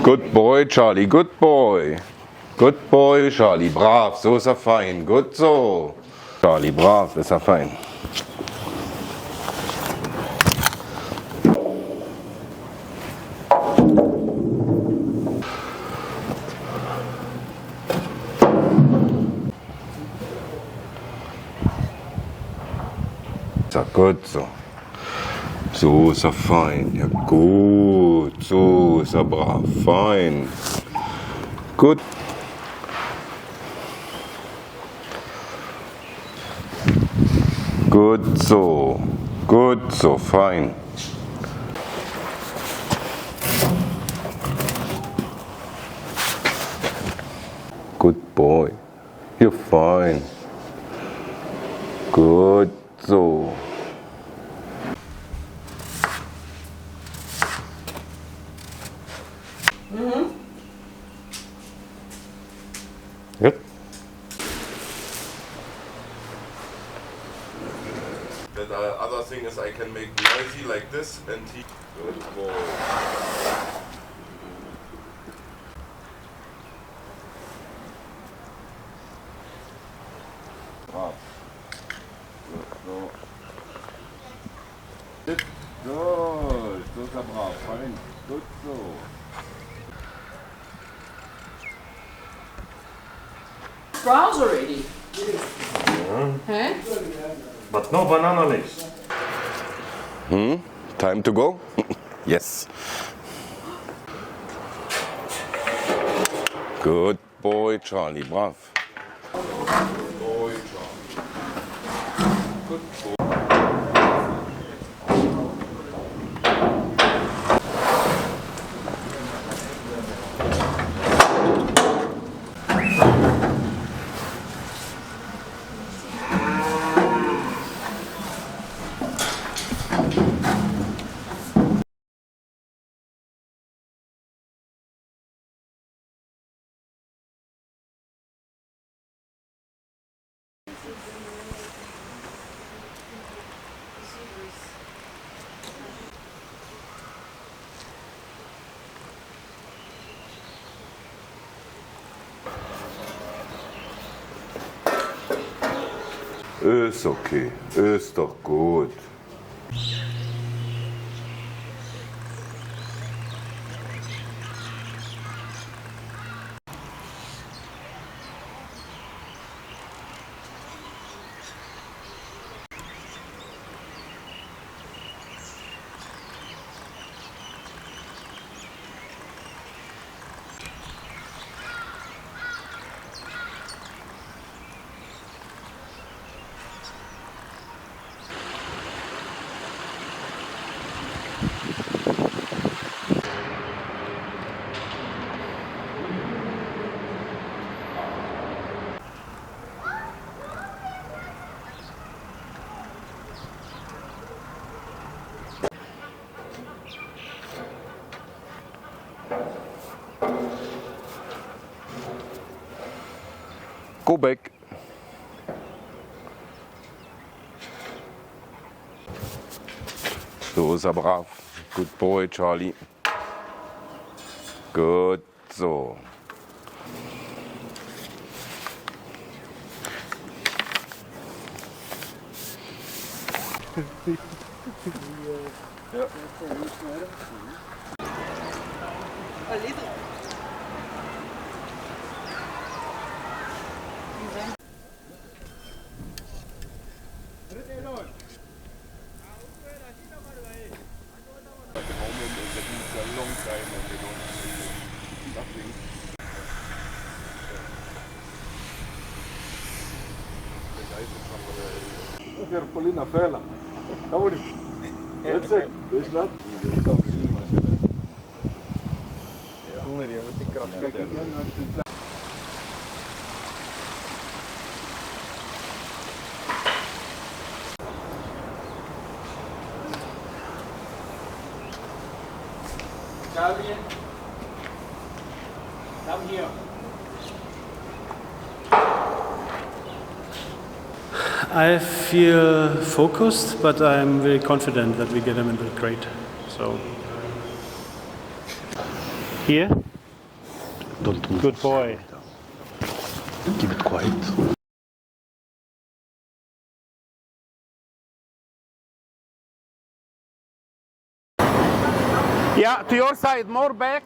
Good boy, Charlie, good boy. Good boy, Charlie, brav, so ist er fein. Gut so. Charlie, brav, ist er fein. Ja, gut so. So ist er fein. Ja, gut. So ist er brav. Fein. Gut. Gut so. Gut so. Fein. Good boy. You're fine. Gut so. Good. The other thing is I can make noisy like this and he. Good boy. Brav. Good. Good. So ist er brav. Fein. Gut so. Browse already. Yeah. Huh? But no banana leaves. Time to go? Yes. Good boy, Charlie. Brav. Good boy, Charlie. Good boy. Ist okay, ist doch gut. Go back. So ist er brav. Good boy, Charlie. Gut so. Ja. Polina fella. Come that's it. There's not. Charley, come here. I feel focused, but I'm very confident that we get him into the crate. So here. Don't move. Good boy. Keep it quiet. Yeah, to your side, more back.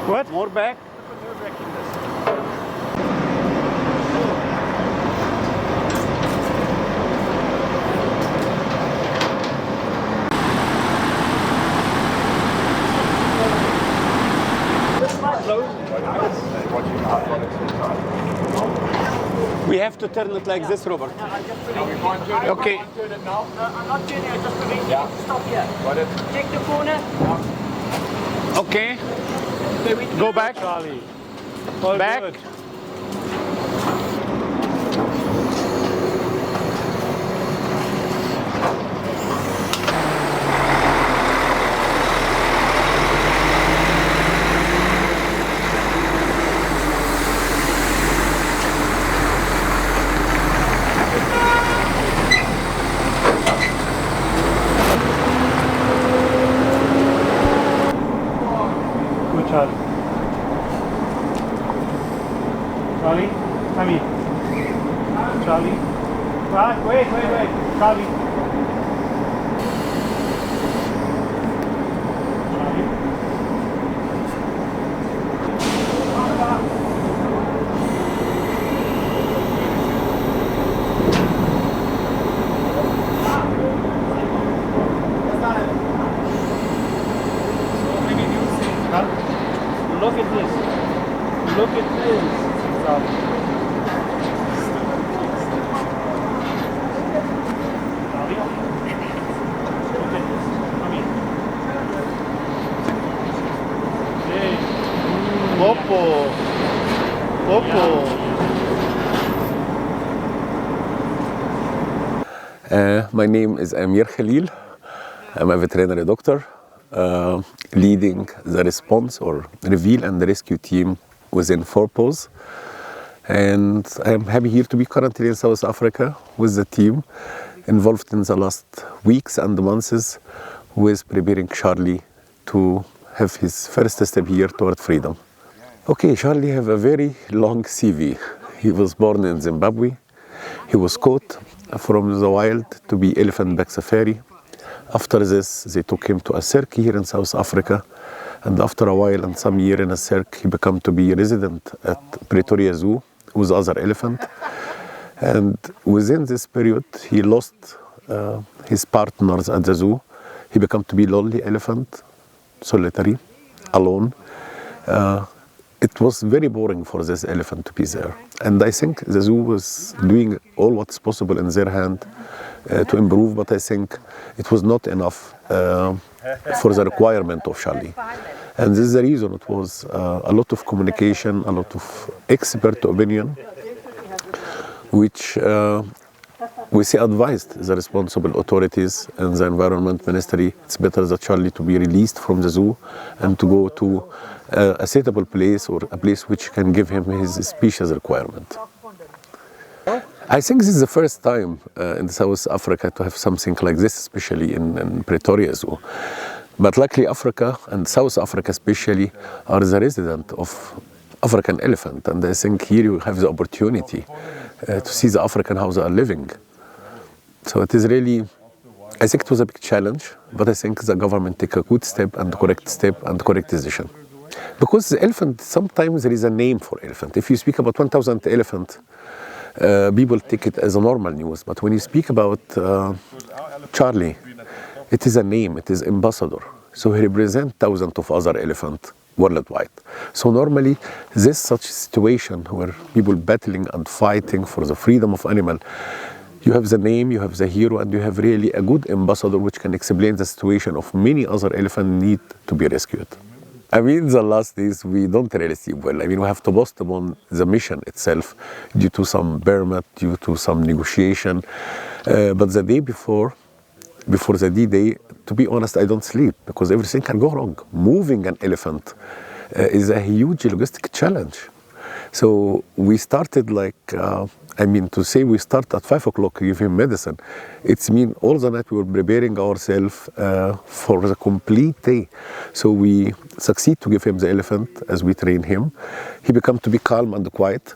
What? More back. We have to turn it like this, Robert. Okay. I'm not doing it, just release it. Stop here. Take the corner. Okay. Go back. Charlie. All Back. good. Good, Charlie. Charlie, come here. Charlie. Wait. Charlie. Charlie. Look at this. Look at this. Charlie. Look at this. Come here. Hey. Popo. My name is Amir Khalil. I'm a veterinary doctor leading the response or reveal and rescue team within Paws. And I'm happy here to be currently in South Africa with the team involved in the last weeks and months with preparing Charley to have his first step here toward freedom. Okay, Charley have a very long CV. He was born in Zimbabwe. He was caught from the wild to be elephant back safari. After this, they took him to a cirque here in South Africa. And after a while and some year in a cirque, he became to be resident at Pretoria Zoo with other elephant. And within this period, he lost his partners at the zoo. He became to be lonely elephant, solitary, alone. It was very boring for this elephant to be there. And I think the zoo was doing all what's possible in their hand to improve, but I think it was not enough for the requirement of Charley. And this is the reason it was a lot of communication, a lot of expert opinion, which we see advised the responsible authorities and the environment ministry. It's better that Charley to be released from the zoo and to go to a suitable place or a place which can give him his species requirement. I think this is the first time in South Africa to have something like this, especially in Pretoria Zoo. But luckily Africa and South Africa especially are the resident of African elephant, and I think here you have the opportunity to see the African how they are living. So it is really, I think it was a big challenge, but I think the government take a good step and correct decision. Because the elephant, sometimes there is a name for elephant. If you speak about 1,000 elephant, people take it as a normal news. But when you speak about Charley, it is a name, it is ambassador. So he represents thousands of other elephants worldwide. So normally, this such situation where people battling and fighting for the freedom of animal, you have the name, you have the hero, and you have really a good ambassador which can explain the situation of many other elephants need to be rescued. I mean, the last days we don't really see well. I mean, we have to postpone the mission itself due to some permit, due to some negotiation. But the day before the D-Day, to be honest, I don't sleep because everything can go wrong. Moving an elephant is a huge logistic challenge. So we started to say we start at 5 o'clock to give him medicine. It's mean all the night we were preparing ourselves for the complete day. So we succeed to give him the elephant as we train him. He become to be calm and quiet.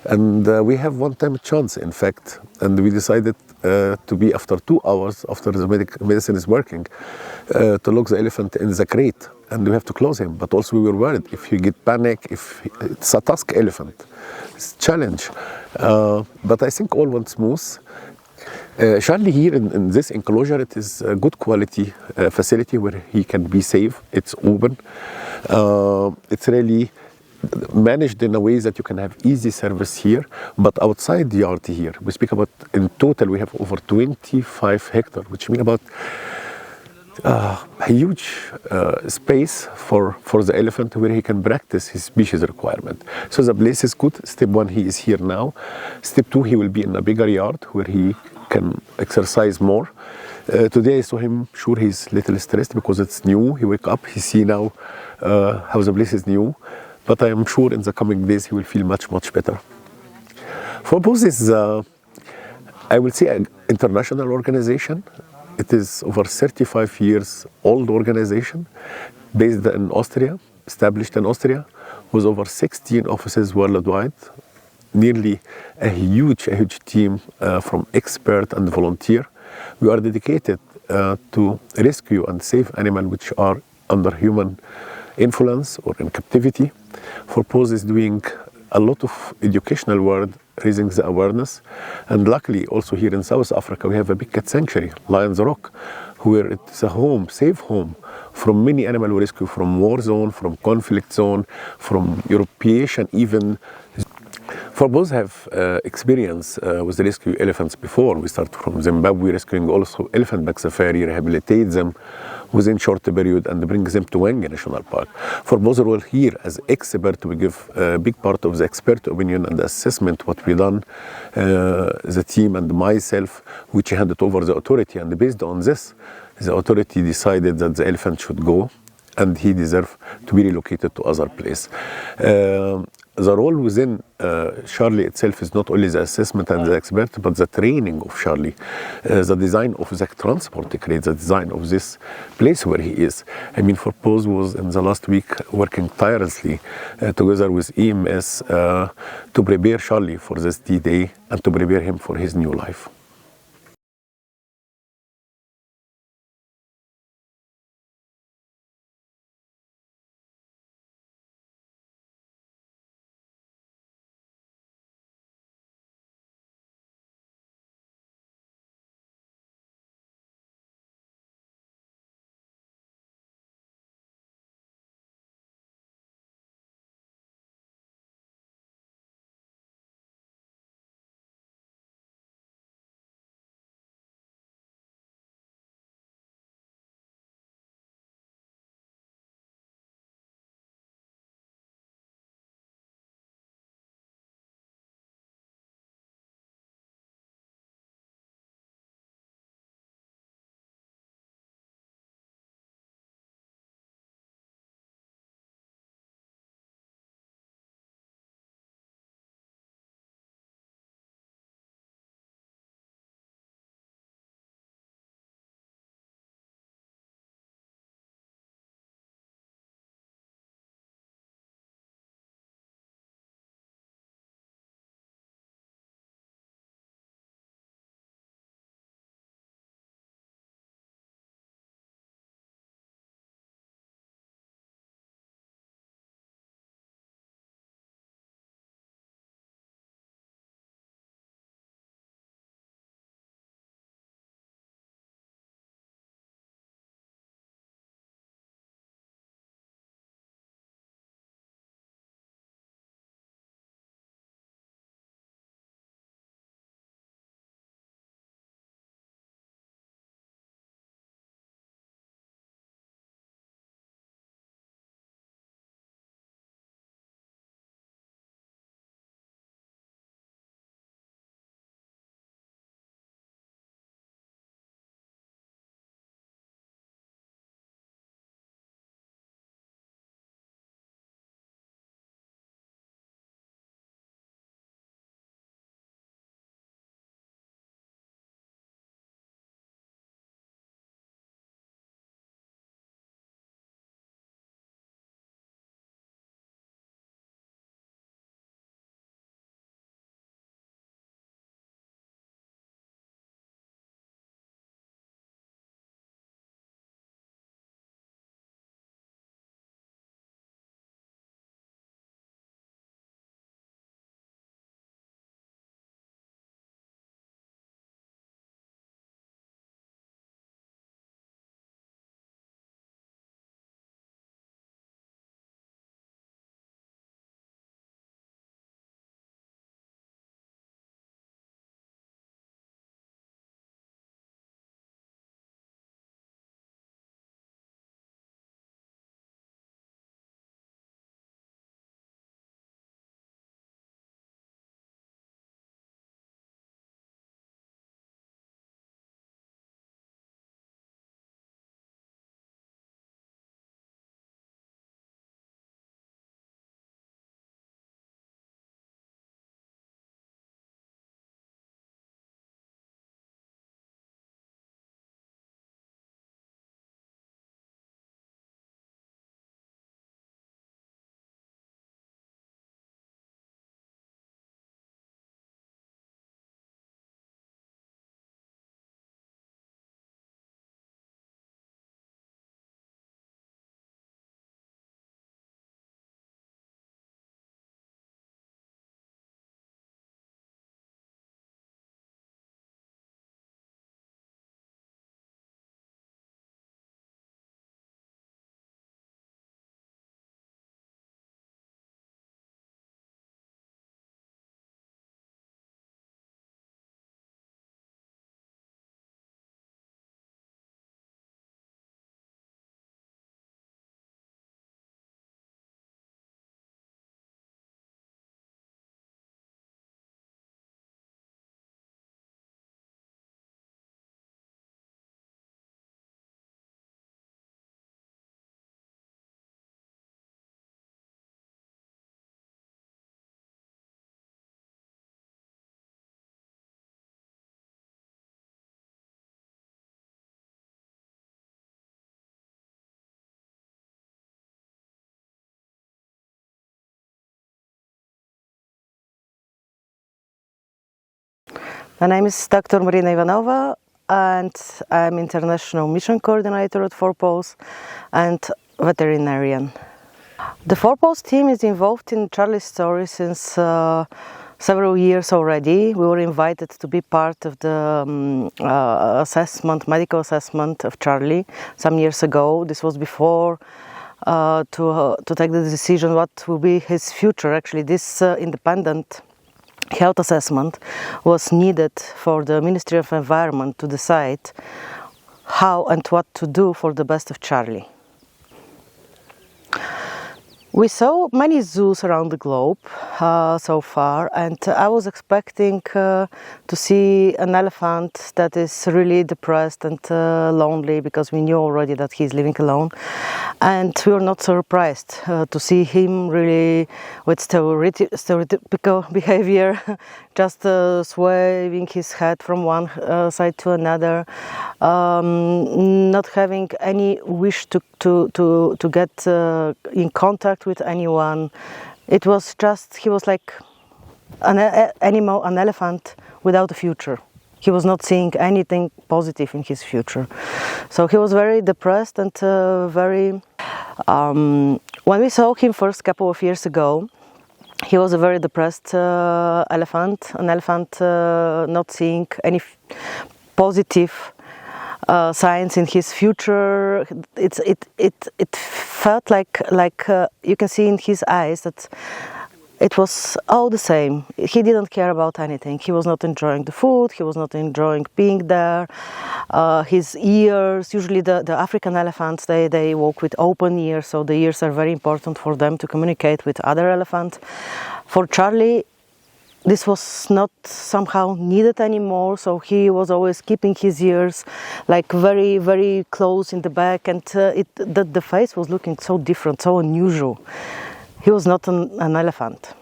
And we have one time chance, in fact, and we decided to be after 2 hours after the medicine is working, to lock the elephant in the crate, and we have to close him. But also we were worried if he get panic, it's a task elephant, it's a challenge. But I think all went smooth. Charley here in this enclosure, it is a good quality facility where he can be safe. It's open. It's really managed in a way that you can have easy service here, but outside the yard here, we speak about in total we have over 25 hectares, which means about a huge space for the elephant where he can practice his species requirement. So the place is good. Step 1, he is here now. Step 2, he will be in a bigger yard where he can exercise more. Today I saw him, sure he's a little stressed because it's new. He wake up, he see now how the place is new. But I am sure in the coming days he will feel much, much better. For Paws is, I will say, an international organization. It is over 35 years old organization based in Austria, established in Austria, with over 16 offices worldwide. Nearly a huge team from expert and volunteer. We are dedicated to rescue and save animals which are under human influence or in captivity. For Paws is doing a lot of educational work, raising the awareness. And luckily, also here in South Africa, we have a big cat sanctuary, Lions Rock, where it's a home, safe home from many animal rescue, from war zone, from conflict zone, from European even. For Paws have experience with the rescue elephants before. We start from Zimbabwe, rescuing also elephant-back safari, rehabilitate them within short period and bring them to Wenge National Park. For Paws role here as expert, we give a big part of the expert opinion and assessment what we done, the team and myself, which handed over the authority. And based on this, the authority decided that the elephant should go and he deserves to be relocated to other place. The role within Charley itself is not only the assessment and the expert, but the training of Charley, the design of the transport crate, the design of this place where he is. I mean, for Paws was in the last week working tirelessly together with EMS to prepare Charley for this D-Day and to prepare him for his new life. My name is Dr. Marina Ivanova, and I'm International Mission Coordinator at Paws and veterinarian. The Paws team is involved in Charley's story since several years already. We were invited to be part of the medical assessment of Charley some years ago. This was before to take the decision what will be his future. Actually, this independent health assessment was needed for the Ministry of Environment to decide how and what to do for the best of Charley. We saw many zoos around the globe so far, and I was expecting to see an elephant that is really depressed and lonely, because we knew already that he's living alone, and we were not surprised to see him really with stereotypical behavior, just swaying his head from one side to another, not having any wish to get in contact with anyone. It was just, he was like an animal, an elephant without a future. He was not seeing anything positive in his future. So he was very depressed and when we saw him first couple of years ago, he was a very depressed elephant, an elephant not seeing any positive signs in his future. It felt like you can see in his eyes that it was all the same. He didn't care about anything. He was not enjoying the food. He was not enjoying being there. His ears, usually the African elephants, they walk with open ears, so the ears are very important for them to communicate with other elephants. For Charley, this was not somehow needed anymore, so he was always keeping his ears like very, very close in the back, and the face was looking so different, so unusual. He was not an elephant.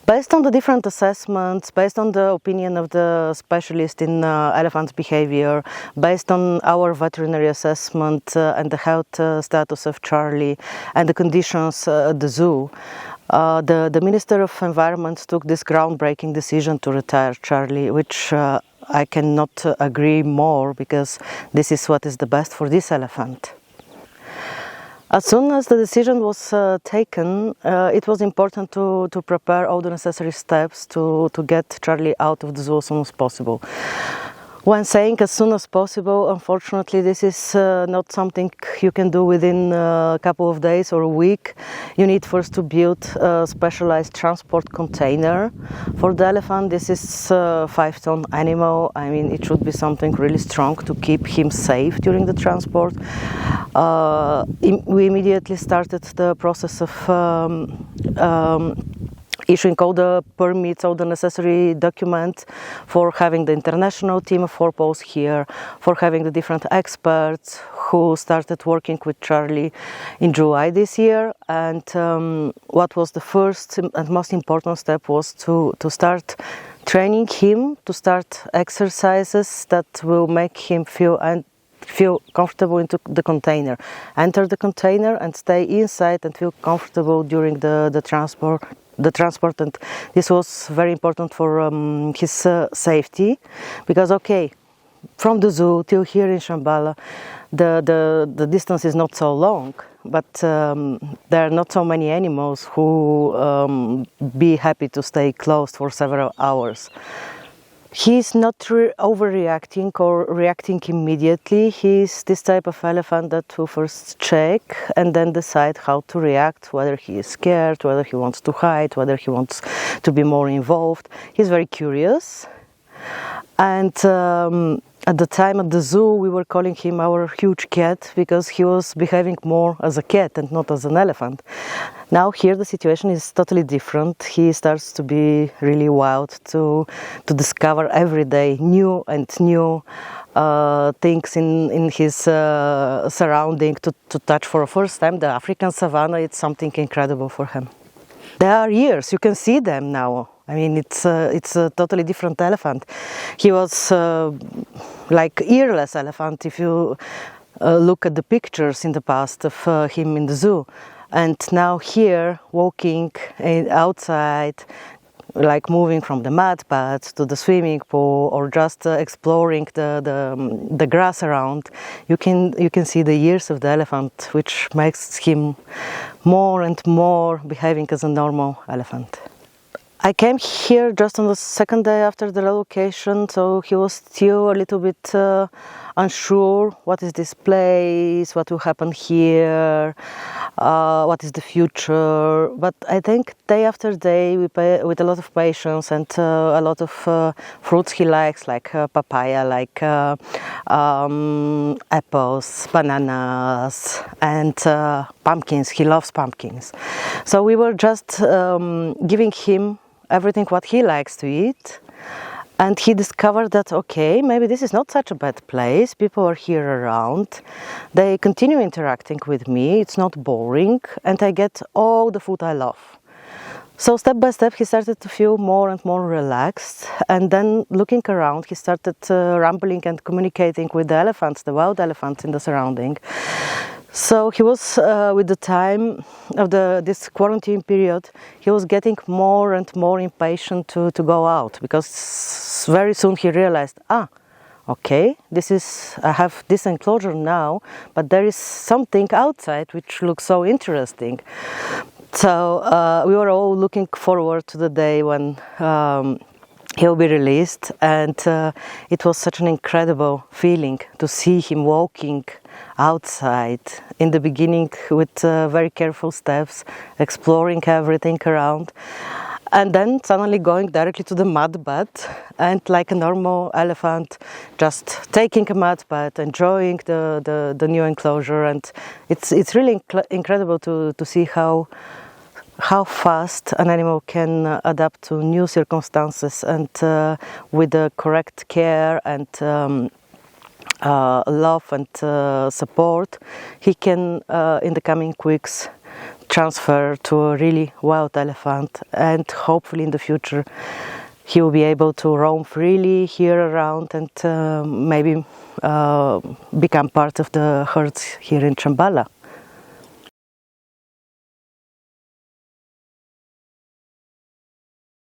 Based on the different assessments, based on the opinion of the specialist in elephant behavior, based on our veterinary assessment and the health status of Charley and the conditions at the zoo, the Minister of Environment took this groundbreaking decision to retire Charley, which I cannot agree more, because this is what is the best for this elephant. As soon as the decision was taken, it was important to prepare all the necessary steps to get Charley out of the zoo as soon as possible. When saying as soon as possible, unfortunately, this is not something you can do within a couple of days or a week. You need first to build a specialized transport container for the elephant. This is a 5-ton animal. I mean, it should be something really strong to keep him safe during the transport. We immediately started the process of issuing all the permits, all the necessary documents for having the international team of Paws here, for having the different experts who started working with Charley in July this year. And what was the first and most important step was to start training him, to start exercises that will make him feel comfortable into the container. Enter the container and stay inside and feel comfortable during the transport, and this was very important for his safety, because from the zoo till here in Shambala the distance is not so long, but there are not so many animals who be happy to stay closed for several hours. He's not overreacting or reacting immediately. He's this type of elephant that will first check and then decide how to react, whether he is scared, whether he wants to hide, whether he wants to be more involved. He's very curious. And at the time at the zoo, we were calling him our huge cat, because he was behaving more as a cat and not as an elephant. Now here the situation is totally different. He starts to be really wild, to discover every day new and new things in his surrounding, to touch for the first time the African savanna. It's something incredible for him. There are ears, you can see them now. I mean, it's a totally different elephant. He was like earless elephant if you look at the pictures in the past of him in the zoo. And now here, walking outside, like moving from the mud bath to the swimming pool, or just exploring the grass around, you can see the years of the elephant, which makes him more and more behaving as a normal elephant. I came here just on the second day after the relocation, so he was still a little bit unsure. What is this place? What will happen here? What is the future? But I think day after day, with a lot of patience and a lot of fruits he likes, like papaya, like apples, bananas, and pumpkins. He loves pumpkins. So we were just giving him everything what he likes to eat, and he discovered that, okay, maybe this is not such a bad place. People are here around, they continue interacting with me, it's not boring, and I get all the food I love. So step by step he started to feel more and more relaxed, and then looking around he started rambling and communicating with the elephants, the wild elephants in the surrounding. So he was, with the time of this quarantine period, he was getting more and more impatient to go out, because very soon he realized, okay, I have this enclosure now, but there is something outside which looks so interesting. So we were all looking forward to the day when he'll be released, and it was such an incredible feeling to see him walking outside in the beginning with very careful steps, exploring everything around, and then suddenly going directly to the mud bath, and like a normal elephant, just taking a mud bath, enjoying the new enclosure. And it's really incredible to see how fast an animal can adapt to new circumstances, and with the correct care and love and support, he can in the coming weeks transfer to a really wild elephant, and hopefully in the future he will be able to roam freely here around, and maybe become part of the herds here in Shambala.